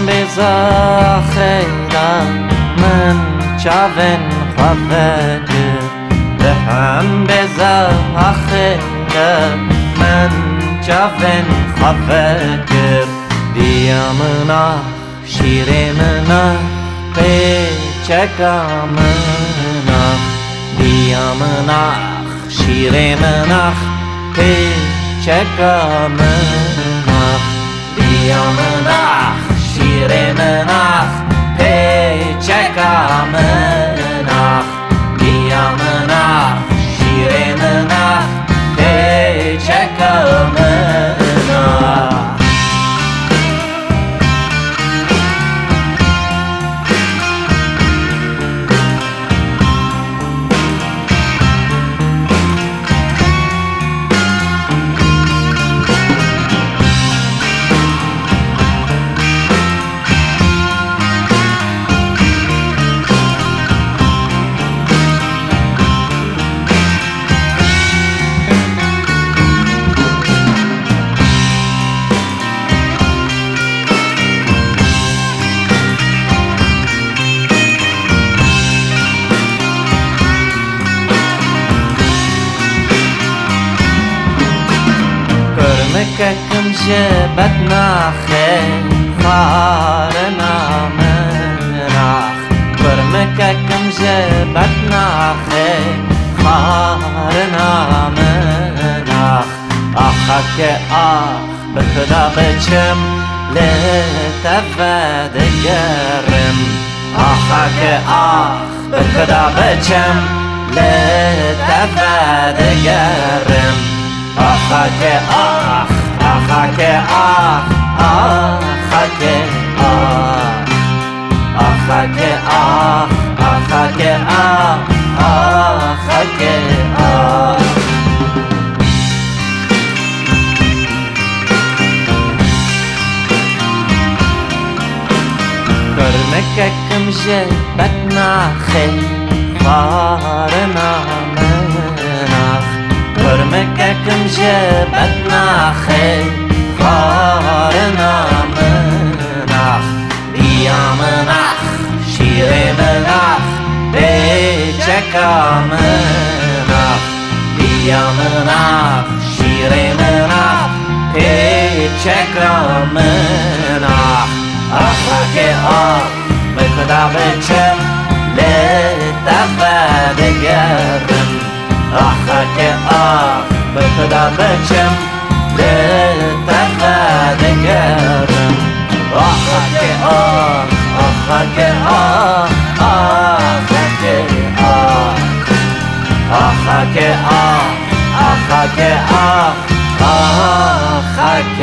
بزاخیدم من چاون خوابگر هم بزاخیدم من چاون خوابگر دیامنا شیرمنا پیچکامنا دیامنا شیرمنا پیچکامنا دیامنا شیرمنا پیچکامنا دیامنا شیرمنا پیچکامنا كم جبتنا خير خارنا مناخ برمك كم جبتنا خير خارنا مناخ أخك بخدا بچم لتفاد قرم أخك بخدا بچم لتفاد قرم أخك أخك أخك أخك أخك أخك كرمك كم جبتنا خير خارنا مناخ كرمك كم جبتنا خير خارنا مناخ ديامناخ شير مناخ بيچكا مناخ ديامناخ شير مناخ بيچكا مناخ أخك بخدا بچم لتفاد قرم أخك بخدا بچم لتفاد قرم أخك أخك أخك أخك أخك أخك